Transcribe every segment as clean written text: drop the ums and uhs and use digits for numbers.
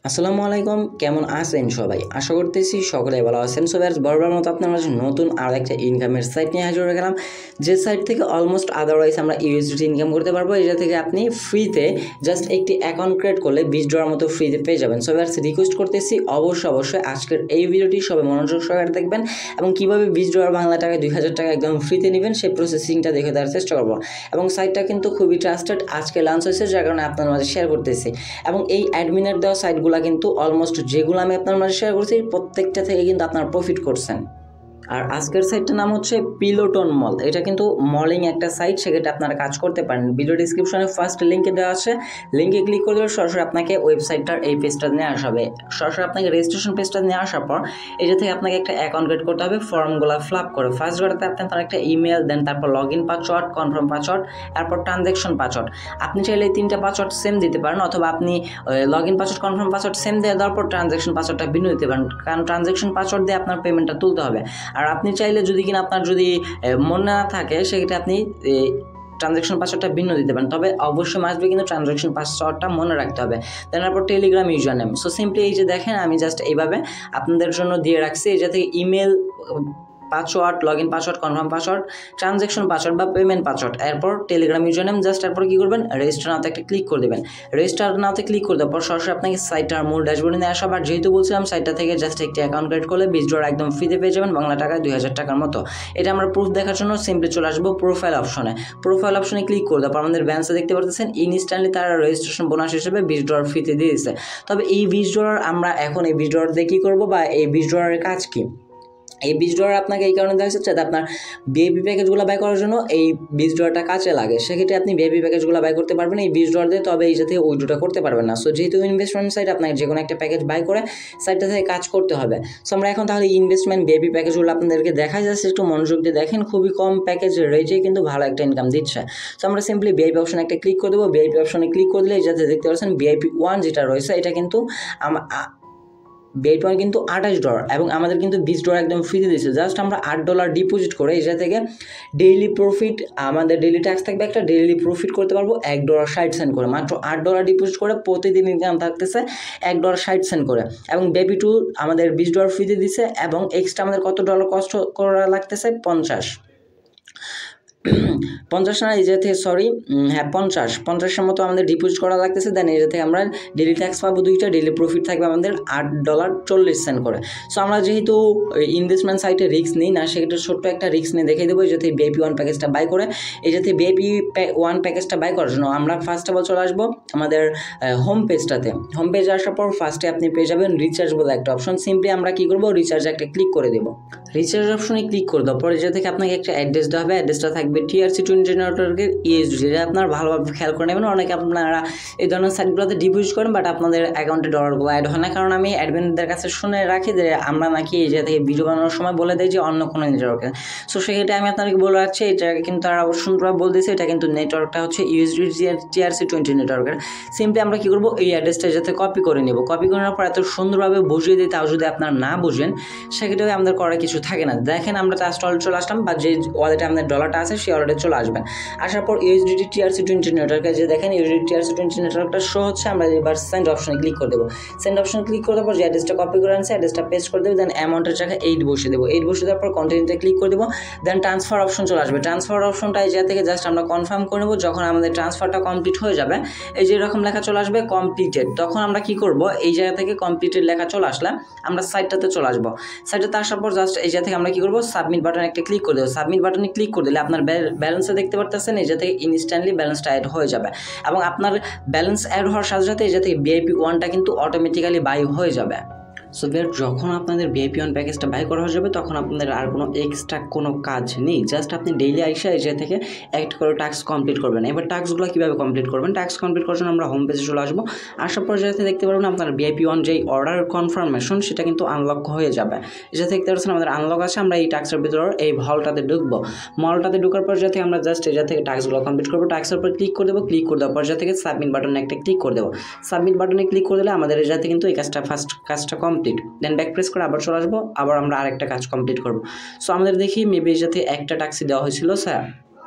আসসালামু আলাইকুম, কেমন আছেন সবাই? আশা করতেছি সকলে ভালো আছেন। সো গাইস, বরাবর মতো আপনার মাঝে নতুন আরও একটা ইনকামের সাইট নিয়ে হাজির হয়ে গেলাম, যে সাইট থেকে অলমোস্ট আদারওয়াইজ আমরা ইউএসডিটি ইনকাম করতে পারবো। এটা থেকে আপনি ফ্রিতে জাস্ট একটি অ্যাকাউন্ট ক্রিয়েট করলে $20 মতো ফ্রিতে পেয়ে যাবেন। সো গাইস, রিকোয়েস্ট করতেছি অবশ্যই আজকের এই ভিডিওটি সবাই মনোযোগ সহকারে দেখবেন এবং কীভাবে $20 বাংলা টাকায় 2000 টাকা একদম ফ্রিতে নেবেন সেই প্রসেসিংটা দেখে দেওয়ার চেষ্টা করবো। এবং সাইটটা কিন্তু খুবই ট্রাস্টেড, আজকে লঞ্চ হয়েছে, যার কারণে আপনার মাঝে শেয়ার করতেছি। এবং এই অ্যাডমিনের দেওয়া সাইটগুলো কিন্তু অলমোস্ট যেগুলো আমি আপনার মাঝে শেয়ার করছি প্রত্যেকটা থেকে কিন্তু আপনারা প্রফিট করছেন। আর আজকের সাইটটার নাম হচ্ছে পিলোটন মল। এটা কিন্তু মলিং একটা সাইট, সেক্ষেত্রে আপনারা কাজ করতে পারেন। ভিডিও ডিসক্রিপশনে ফার্স্ট লিঙ্কে দেওয়া আছে, লিঙ্কে ক্লিক করে দিলে সরাসরি আপনাকে ওয়েবসাইটটার এই পেজটা নিয়ে আসবে। সরাসরি আপনাকে রেজিস্ট্রেশন পেজটা নিয়ে আসার পর এটা থেকে আপনাকে একটা অ্যাকাউন্ট ক্রিয়েট করতে হবে ফর্মগুলো ফিল আপ করে। ফার্স্ট ঘটাতে আপনার একটা ইমেল, দেন তারপর log in password, confirm password, তারপর ট্রানজ্যাকশন পাসওয়ার্ড। আপনি চাইলে এই 3টা পাসওয়ার্ড সেম দিতে পারেন, অথবা আপনি log in password, confirm password same দিয়ে দেওয়ার পর ট্রানজ্যাকশন পাসওয়ার্ডটা ভিন্ন দিতে পারেন, কারণ ট্রানজ্যাকশন পাসওয়ার্ড দিয়ে আপনার পেমেন্টটা তুলতে হবে। আর আপনি চাইলে আপনার যদি মনে না থাকে সেক্ষেত্রে আপনি ট্রানজ্যাকশন পাসওয়ার্ডটা ভিন্ন দিতে পারেন, তবে অবশ্যই মাসবে কিন্তু ট্রানজ্যাকশন পাসওয়ার্ডটা মনে রাখতে হবে। তারপর Telegram user name. So simply এই যে দেখেন, আমি জাস্ট এইভাবে আপনাদের জন্য দিয়ে রাখছি। এই থেকে email password, log in password, confirm password, transaction password বা পেমেন্ট পাসওয়ার্ড, এরপর টেলিগ্রাম ইউজার নেম। জাস্ট এরপর কী করবেন, রেজিস্টার নাওতে একটা ক্লিক করে দেবেন। রেজিস্টার নাওতে ক্লিক করে দেওয়ার পর সরাসরি আপনাকে সাইটটার মূল ড্যাশবোর্ডে নিয়ে আসা। আর যেহেতু বলছিলাম সাইটটা থেকে জাস্ট একটি অ্যাকাউন্ট ক্রিয়েট করলে $20 একদম ফ্রিতে পেয়ে যাবেন, বাংলা টাকায় 2000 টাকার মতো। এটা আমরা প্রুফ দেখার জন্য সিম্পলি চলে আসবো প্রোফাইল অপশনে। প্রোফাইল অপশনে ক্লিক করে দেওয়ার পর আমাদের ব্যালেন্সে দেখতে পাচ্ছেন ইনস্ট্যান্টলি তারা রেজিস্ট্রেশন বোনাস হিসেবে $20 ফ্রিতে দিয়ে দিচ্ছে। তবে এই $20 আমরা এখন এই $20 দিয়ে কী করবো, বা এই $20 কাজ কী? এই $20 আপনাকে এই কারণে দেওয়া হচ্ছে যাতে আপনার ভিআইপি প্যাকেজগুলো বাই করার জন্য এই $20 কাজে লাগে। সেক্ষেত্রে আপনি ভিআইপি প্যাকেজগুলো বাই করতে পারবেন এই $20 দিয়ে, তবে এই সাথে উইথড্রটা করতে পারবেন না। সো যেহেতু ইনভেস্টমেন্ট সাইট, আপনাকে যে কোনো একটা প্যাকেজ বাই করে সাইটটা থেকে কাজ করতে হবে। সো আমরা এখন তাহলে ইনভেস্টমেন্ট ভিআইপি প্যাকেজগুলো আপনাদেরকে দেখা যাচ্ছে, একটু মনোযোগ দিয়ে দেখেন। খুবই কম প্যাকেজ রেটে কিন্তু ভালো একটা ইনকাম দিচ্ছে। সো আমরা সিম্পলি ভিআইপি অপশনে একটা ক্লিক করে দেবো। ভিআইপি অপশনে ক্লিক করে দিলে যাতে দেখতে পাচ্ছেন ভিআইপি 1 যেটা রয়েছে, এটা কিন্তু $8 কিন্তু $28 এবং আমাদের কিন্তু $20 একদম ফ্রিতে দিচ্ছে। জাস্ট আমরা $8 ডিপোজিট করে এটা থেকে ডেইলি প্রফিট, আমাদের ডেইলি ট্যাক্স থাকবে একটা, ডেইলি প্রফিট করতে পারবো $1.60 করে। মাত্র $8 ডিপোজিট করে প্রতিদিন ইনকাম থাকতেছে $1.60 করে। এবং বেবি টু আমাদের $20 ফ্রিতে দিচ্ছে, এবং এক্সট্রা আমাদের কত ডলার কষ্ট করা লাগতেছে? 50 না, এই যে থেকে হ্যাঁ 50-এর মতো আমাদের ডিপোজিট করা লাগতেছে। দেন এই থেকে আমরা ডেলি ট্যাক্স পাবো 2টা, ডেলি প্রফিট থাকবে আমাদের $8.40 করে। সো আমরা যেহেতু ইনভেস্টমেন্ট সাইটে রিস্ক নিই না, সেক্ষেত্রে ছোট্ট একটা রিস্ক নিয়ে দেখিয়ে দেবো। যাতে ভিআইপি 1 প্যাকেজটা বাই করে, এই যাতে ভিআইপি 1 প্যাকেজটা বাই করার জন্য আমরা ফার্স্ট অফ অল চলে আসবো আমাদের হোম পেজটাতে। হোম পেজে আসার পর ফার্স্টে আপনি পেয়ে যাবেন রিচার্জ বলে একটা অপশন। সিম্পলি আমরা কী করবো, রিচার্জে একটা ক্লিক করে দেবো। রিচার্জ অপশনে ক্লিক করে দেওয়ার পরে যে থেকে আপনাকে একটা অ্যাড্রেস দেওয়া হবে। অ্যাড্রেসটা থাকবে TRC20 নেটওয়ার্কের ইউএসডি। এটা আপনার ভালোভাবে খেয়াল করে নেবেন। অনেকে আপনারা এই ধরনের সাইটগুলোতে ডিপোজিট করেন, বাট আপনাদের অ্যাকাউন্টে ডলারগুলো অ্যাড হয় না, কারণ আমি অ্যাডমিনদের কাছে শুনে রাখি যে আমরা নাকি এই যে থেকে ভিডিও বানানোর সময় বলে দেয় যে অন্য কোনো নেটওয়ার্কে। সো সেক্ষেত্রে আমি আপনাদেরকে বলে রাখছি, এটা কিন্তু তারা সুন্দরভাবে বলে দিয়েছে, এটা কিন্তু নেটওয়ার্কটা হচ্ছে ইউএসডি TRC20 নেটওয়ার্কের। সিম্পলি আমরা কী করবো, এই অ্যাড্রেসটা যাতে কপি করে নেব। কপি করে নেওয়ার পর এত সুন্দরভাবে বুঝিয়ে দিই, তাও যদি আপনারা না বুঝেন সেক্ষেত্রে আমাদের করার কিছু থাকে না। দেখেন আমরা ট্রাস্ট ওয়ালেট চলে আসলাম, বা যে ওয়ালেটে আমাদের ডলারটা আছে সেই ওয়ালেটে চলে আসবেন। আসার পর ইউএসডিটি TRC20 নেটওয়ার্কে যে দেখেন ইউএসডিটি TRC20 নেটওয়ার্কটা শো হচ্ছে। আমরা এবার সেন্ড অপশনে ক্লিক করে দেবো। সেন্ড অপশনে ক্লিক করে দেওয়ার পর যে অ্যাড্রেসটা কপি করে আনছে অ্যাড্রেসটা পেস্ট করে দেবো। দেন অ্যামাউন্টের জায়গায় 8 বসে দেবো। 8 বসে দেওয়ার পর কন্টিনিউতে ক্লিক করে দেবো। দেন ট্রান্সফার অপশন চলে আসবে। ট্রান্সফার অপশনটা এই জায়গা থেকে জাস্ট আমরা কনফার্ম করে নেবো। যখন আমাদের ট্রান্সফারটা কমপ্লিট হয়ে যাবে, এই যে এরকম লেখা চলে আসবে কমপ্লিটেড, তখন আমরা কি করব, এই জায়গা থেকে কমপ্লিটেড লেখা চলে আসলে আমরা সাইটটাতে চলে আসবো। সাইটটাতে আসার পর জাস্ট এই জায়গা থেকে আমরা কি করবো, সাবমিট বাটনে একটা ক্লিক করে দেবো। সাবমিট বাটনে ক্লিক করে দিলে আপনার ব্যালেন্সে দেখতে পারতেছেন এই জায়গা থেকে ইনস্ট্যান্টলি ব্যালেন্সটা অ্যাড হয়ে যাবে। এবং আপনার ব্যালেন্স অ্যাড হওয়ার সাথে সাথে এই জায়গা থেকে ভিআইপি 1টা কিন্তু অটোমেটিক্যালি বাই হয়ে যাবে। সো যখন আপনাদের ভিআইপি 1 প্যাকেজটা বাই করা হয়ে যাবে, তখন আপনাদের আর কোনো এক্সট্রা কোনো কাজ নেই। জাস্ট আপনি ডেইলি আইসা এই জায়গা থেকে একটা করে টাস্ক কমপ্লিট করবেন। এবার টাস্কগুলো কীভাবে কমপ্লিট করবেন, টাস্ক কমপ্লিট করার জন্য আমরা হোম পেজে চলে আসবো। আসার পর যাতে দেখতে পারবেন আপনার ভিআইপি 1 যেই অর্ডার কনফার্মেশন সেটা কিন্তু আনলক হয়ে যাবে। এটা দেখতে পাচ্ছেন আমাদের আনলক আছে। আমরা এই টাস্কের ভিতরে এই হলটাতে ঢুকবো। মলটাতে ঢোকার পর যাতে আমরা জাস্ট এই জায়গা থেকে টাস্কগুলো কমপ্লিট করবো। টাস্কের উপর ক্লিক করে দেবো। ক্লিক করে দেওয়ার পর থেকে সাবমিট বাটনে একটা ক্লিক করে দেবো। সাবমিট বাটনে ক্লিক করে দিলে আমাদের এই জায়গাতে কিন্তু এই কাজটা কমপ্লিট। দেন ব্যাক প্রেস করে আবার চলে আসবো, আবার আমরা আরেকটা কাজ কমপ্লিট করবো। সো আমাদের দেখি মেবি যাতে একটা ট্যাক্সি দেওয়া হয়েছিল স্যার,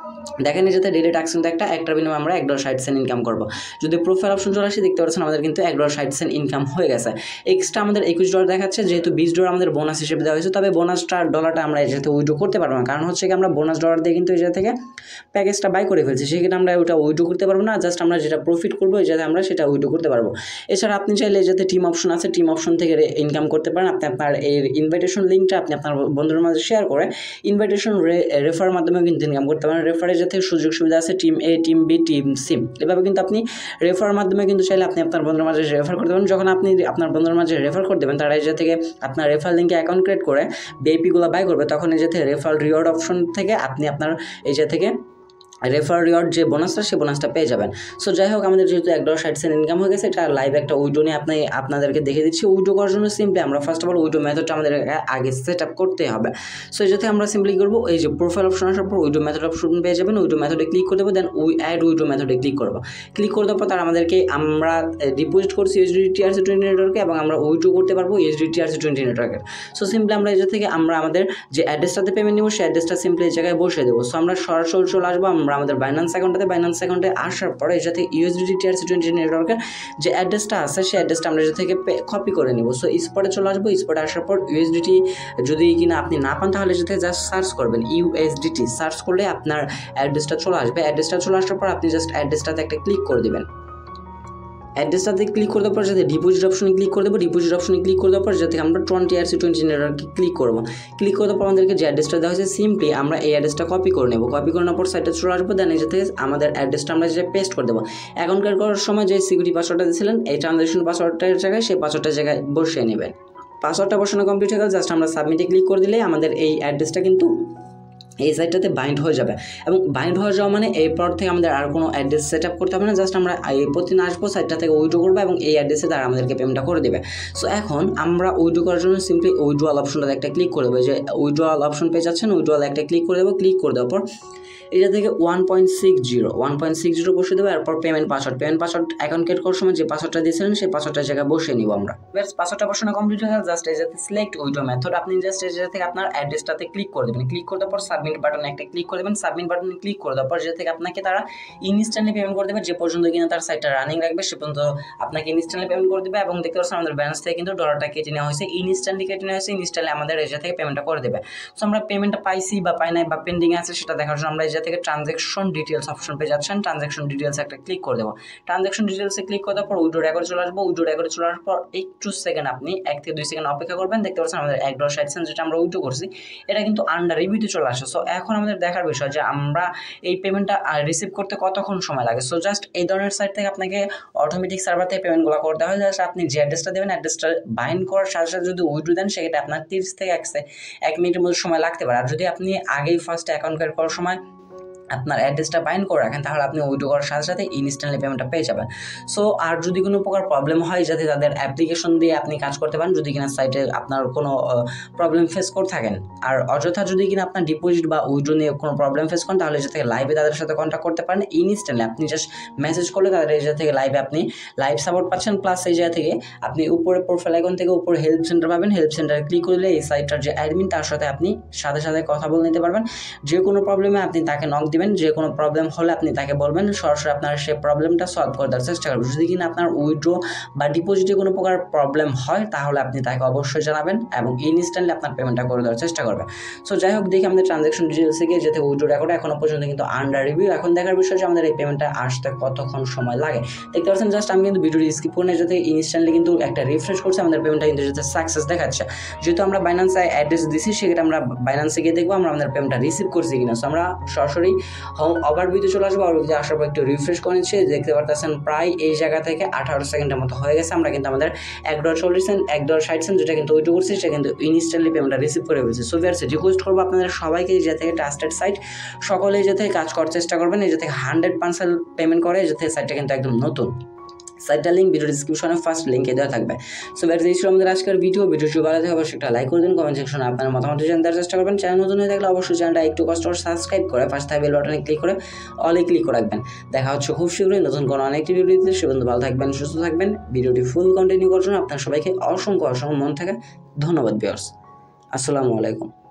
দেখেন যেতে ডেলি টাস্ক কিন্তু একটার বিনিময়ে আমরা $1.60 ইনকাম করব। যদি প্রোফাইল অপশন চলে আসে দেখতে পাচ্ছেন আমাদের কিন্তু $1.60 ইনকাম হয়ে গেছে। এক্সট্রা আমাদের $21 দেখাচ্ছে, যেহেতু $20 আমাদের বোনাস হিসেবে দেওয়া হয়েছে, তবে বোনাসটা ডলারটা আমরা এই যেতে উইড্রো করতে পারবো না, কারণ হচ্ছে কি আমরা বোনাস ডলার দিয়ে কিন্তু এই জায়গা থেকে প্যাকেজটা বাই করে ফেলছি, সেক্ষেত্রে আমরা ওটা উইড্রো করতে পারবো না, জাস্ট আমরা যেটা প্রফিট করবো এই যাতে আমরা সেটা উইড্রো করতে পারবো। এছাড়া আপনি চাইলে যাতে টিম অপশন আছে, টিম অপশন থেকে ইনকাম করতে পারেন। আপনি আপনার এই ইনভাইটেশন লিঙ্কটা আপনি আপনার বন্ধুদের মাঝে শেয়ার করে ইনভাইটেশন রেফার মাধ্যমে কিন্তু ইনকাম করতে পারেন। রেফারে যাতে সুযোগ সুবিধা আছে টিম এ, টিম বি, টিম সি, এভাবে কিন্তু আপনি রেফার মাধ্যমে কিন্তু চাইলে আপনি আপনার বন্ধুদের মাঝে রেফার করতে পারেন। যখন আপনি আপনার বন্ধুদের মাঝে রেফার করে দেবেন, তারা এই থেকে আপনার রেফার লিঙ্কে অ্যাকাউন্ট ক্রিয়েট করে বিআইপিগুলো বাই করবে, তখন এই যে রেফার রিওয়ার্ড অপশন থেকে আপনি আপনার এই থেকে রেফার রিওয়ার্ড যে বোনাসটা সেই বোনাসটা পেয়ে যাবেন। সো যাই হোক, আমাদের যেহেতু $1.60 ইনকাম হয়ে গেছে, এটা লাইভ একটা উইড্রো নিয়ে আপনাদেরকে দেখে দিচ্ছি। উইড্রো করার জন্য সিম্পলি আমরা ফার্স্ট অফ অল উইড্রো মেথডটা আমাদের আগে সেট আপ করতে হবে। সো এই যাতে আমরা সিম্পলি করবো, এই যে প্রোফাইল অপশন আসার পর উইড্রো মেথড অপশন পেয়ে যাবেন। উইড্রো মেথডে ক্লিক করে দেবো, দেন অ্যাড উইড্রো মেথডে ক্লিক করবো। ক্লিক করে দেওয়ার পর তারা আমাদেরকে আমরা ডিপোজিট করছি USDT-TRC20 নেটওয়ার্কে এবং আমরা উইড্রো করতে পারবো USDT-TRC20 নেটওয়ার্কের। সো সিম্পলি আমরা এই থেকে আমরা আমাদের যে অ্যাড্রেসটাতে পেমেন্ট নেবো সেই অ্যাড্রেসটা সিম্পলি এই জায়গায় বসিয়ে দেবো। সো আমরা সরাসরি চলে আসবো আমরা আমাদের বাইন্যান্স অ্যাকাউন্টে আসার পরে এই থেকে USDT-TRC20 নেটওয়ার্কের যে অ্যাড্রেসটা আছে সেই অ্যাড্রেসটা আমরা থেকে কপি করে নেব। সো স্পটে চলে আসবো। স্পটে আসার পর USDT যদি কিনা আপনি না পান তাহলে যেতে জাস্ট সার্চ করবেন USDT, সার্চ করলে আপনার অ্যাড্রেসটা চলে আসবে। অ্যাড্রেসটা চলে আসার পর আপনি জাস্ট অ্যাড্রেসটাতে একটা ক্লিক করে দেবেন। অ্যাড্রেসটাতে ক্লিক করে দেওয়ার পর যাতে ডিপোজিট অপশনে ক্লিক করে দেবো। ডিপোজিট অপশনে ক্লিক করে দেওয়ার পর যাতে আমরা TRC20 নেটওয়ার্কে ক্লিক করবো। ক্লিক করে দেওয়ার পর আমাদেরকে যে অ্যাড্রেসটা দেওয়া হয়েছে সিম্পলি আমরা এই অ্যাড্রেসটা কপি করে নেবো। কপি করে নেওয়ার পর সাইটে চলে আসবো। দেন এই যাতে আমাদের অ্যাড্রেসটা আমরা যে পেস্ট করে দেবো। অ্যাকাউন্ট ক্রিয়েট করার সময় যে সিকিউরিটি পাসওয়ার্ডটা দিয়েছিলেন এই ট্রানজ্যাকশন পাসওয়ার্ডটার জায়গায় সেই পাসওয়ার্ডটার জায়গায় বসিয়ে নেবেন। পাসওয়ার্ডটা বসানো কমপ্লিট হয়ে গেল, জাস্ট আমরা সাবমিটে ক্লিক করে দিলেই আমাদের এই অ্যাড্রেসটা কিন্তু এই সাইটটাতে বাইন্ড হয়ে যাবে। এবং বাইন্ড হয়ে যাওয়া মানে এরপর থেকে আমাদের আর কোনো অ্যাড্রেস সেট আপ করতে হবে না, জাস্ট আমরা এই প্রতিদিন আসবো, সাইটটা থেকে উইড্রো করবো এবং এই অ্যাড্রেসে তারা আমাদেরকে পেমেন্টটা করে দেবে। সো এখন আমরা উইড্রো করার জন্য সিম্পলি উইড্রোয়াল অপশনটাতে একটা ক্লিক করে দেবো। যে উইড্রোয়াল অপশন পেয়ে যাচ্ছেন, উইড্রোয়াল একটা ক্লিক করে দেবো। ক্লিক করে দেওয়ার পর এটা থেকে 1.60 বসে দেবো। এরপর পেমেন্ট পাসওয়ার্ড অ্যাকাউন্ট ক্রিয়েট করার সময় যে পাসওয়ার্ডটা দিয়েছিলেন সেই পাসওয়ার্ডটার জায়গায় বসিয়ে নিব আমরা। পাসওয়ার্ডটা বসানো কমপ্লিট হয়ে গেল, জাস্ট এই যাতে সিলেক্ট উইড্রো মেথড আপনি জাস্ট এই জায়গা থেকে আপনার অ্যাড্রেসটাতে ক্লিক করে দেবেন। ক্লিক করে দেওয়ার পর সাবমিট বাটনে একটা ক্লিক করে দেবেন। সাবমিট বাটনে ক্লিক করে দেওয়ার পর যে থেকে আপনাকে তারা ইনস্ট্যান্টলি পেমেন্ট করে দেবে। যে পর্যন্ত কিনা তার সাইটটা রানিং রাখবে সে পর্যন্ত আপনাকে ইনস্ট্যান্টলি পেমেন্ট করে দেবে। এবং দেখতে পাচ্ছেন আমাদের ব্যালেন্স থেকে কিন্তু ডলারটা কেটে নেওয়া হয়েছে, ইনস্ট্যান্টলি কেটে নেওয়া হয়েছে। ইনস্ট্যান্টলি আমাদের এই জায়গা থেকে পেমেন্টটা করে দেবে। সো আমরা পেমেন্টটা পাইছি বা পাই নাই বা পেন্ডিং আছে সেটা দেখার জন্য আমরা এই জায়গা থেকে ট্রানজ্যাকশন ডিটেলস অপশন পেয়ে যাচ্ছেন। ট্রানজ্যাকশন ডিটেলস একটা ক্লিক করে দেবো। ট্রানজ্যাকশন ডিটেলসে ক্লিক করার পর উইড্রো রেকর্ড চলে আসবো। উইড্রো রেকর্ড চলে আসার পর একটু সেকেন্ড আপনি 1 থেকে 2 সেকেন্ড অপেক্ষা করবেন। দেখতে পাচ্ছেন আমাদের $1.60 যেটা আমরা উইড্রো করছি এটা কিন্তু আন্ডার রিভিউতে চলে আসে। সো এখন আমাদের দেখার বিষয় যে আমরা এই পেমেন্টটা রিসিভ করতে কতক্ষণ সময় লাগে। সো জাস্ট এই ধরনের সাইট থেকে আপনাকে অটোমেটিক সার্ভার থেকে পেমেন্টগুলো করতে হয়। জাস্ট আপনি যে অ্যাড্রেসটা দেবেন অ্যাড্রেসটা বাইন্ড করার সাথে সাথে যদি উইড্রো দেন সেক্ষেত্রে আপনার 30 থেকে 1 মিনিটের মধ্যে সময় লাগতে পারে। আর যদি আপনি আগেই ফার্স্ট অ্যাকাউন্ট ক্রিয়েট করার সময় আপনার অ্যাড্রেসটা বাইন্ড করে রাখেন তাহলে আপনি উইড্রো করার সাথে সাথে ইনস্ট্যান্টলি পেমেন্টটা পেয়ে যাবেন। সো আর যদি কোনো প্রকার প্রবলেম হয় যাতে তাদের অ্যাপ্লিকেশন দিয়ে আপনি কাজ করতে পারেন, যদি কিনা সাইটে আপনার কোনো প্রবলেম ফেস করে থাকেন, আর অযথা যদি কিনা আপনার ডিপোজিট বা উইড্রো নিয়ে কোনো প্রবলেম ফেস করেন তাহলে যাতে লাইভে তাদের সাথে কন্ট্যাক্ট করতে পারেন ইনস্ট্যান্টলি। আপনি জাস্ট মেসেজ করলে তাদের এই জায়গা থেকে লাইভে আপনি লাইভ সাপোর্ট পাচ্ছেন। প্লাস এই জায়গা থেকে আপনি উপরে প্রোফাইল আইকন থেকে উপরে হেল্প সেন্টার পাবেন। হেল্প সেন্টারে ক্লিক করলে এই সাইটটার যে অ্যাডমিন তার সাথে আপনি সাথে সাথে কথা বলে নিতে পারবেন। যে কোনো প্রবলেমে আপনি তাকে নক দিবেন, যে কোনো প্রবলেম হলে আপনি তাকে বলবেন, সরাসরি আপনার সেই প্রবলেমটা সলভ করে দেওয়ার চেষ্টা করবেন। যদি কিনা আপনার উইথড্র বা ডিপোজিটে কোনো প্রকার প্রবলেম হয় তাহলে আপনি তাকে অবশ্যই জানাবেন এবং ইনস্ট্যান্টলি আপনার পেমেন্টটা করে দেওয়ার চেষ্টা করবেন। সো যাই হোক, দেখি আমাদের ট্রানজ্যাকশন ডিটেলসে গিয়ে যেতে উইথড্র রেকর্ড এখনো পর্যন্ত কিন্তু আন্ডার রিভিউ। এখন দেখার বিষয় যে আমাদের এই পেমেন্টটা আসতে কতক্ষণ সময় লাগে। দেখতে পাচ্ছেন জাস্ট আমি কিন্তু ভিডিওটি স্কিপ করে নিয়ে যাতে ইনস্ট্যান্টলি কিন্তু একটা রিফ্রেশ করছে, আমাদের পেমেন্টটা কিন্তু যাতে সাকসেস দেখাচ্ছে। যেহেতু আমরা বাইন্যান্সে অ্যাড্রেস দিছি সেক্ষেত্রে আমরা বাইন্যান্সে গিয়ে দেখবো আমরা আমাদের পেমেন্টটা রিসিভ করছি কিনা। সো আমরা সরাসরি ওভারভিউতে চলে আসবো। ওভারভিউতে আসার পর একটু রিফ্রেশ করে নিচ্ছি। দেখতে পারতেছেন প্রায় এই জায়গা থেকে 18 সেকেন্ডের মতো হয়ে গেছে। আমরা কিন্তু আমাদের $1.60 যেটা কিন্তু উইথড্র করছি সেটা কিন্তু ইনস্ট্যান্টলি পেমেন্টটা রিসিভ করে ফেলছি। সো ভিউয়ার্স, রিকোয়েস্ট করবো আপনাদের সবাইকে যে থেকে ট্রাস্টেড সাইট সকলে যে থেকে কাজ করার চেষ্টা করবেন, এই যে থেকে 100% পেমেন্ট করে, যে থেকে সাইটটা কিন্তু একদম নতুন। সাইটটা লিঙ্ক ভিডিও ডিসক্রিপশনে ফার্স্ট লিঙ্কে দেওয়া থাকবে। সো ভিউয়ার্স, এই ছিল আমাদের আজকের ভিডিও ভালো লাগে অবশ্যই একটা লাইক করে দিন, কমেন্ট সেকশনে আপনার মতামত জানাতে চেষ্টা করবেন। চ্যানেল নতুন হয়ে থাকলে অবশ্যই চ্যানেলটা একটু কষ্ট করে সাবস্ক্রাইব করে পাশে থাকা বেল বাটনে ক্লিক করে অলে ক্লিক করে রাখবেন। দেখা হচ্ছে খুব শীঘ্রই নতুন কোনো অনেকটি ভিডিওতে। সে পর্যন্ত ভালো থাকবেন, সুস্থ থাকবেন। ভিডিওটি ফুল কন্টিনিউ করার জন্য আপনার সবাইকে অসংখ্য মন থেকে ধন্যবাদ ভিউয়ার্স। আসসালামু আলাইকুম।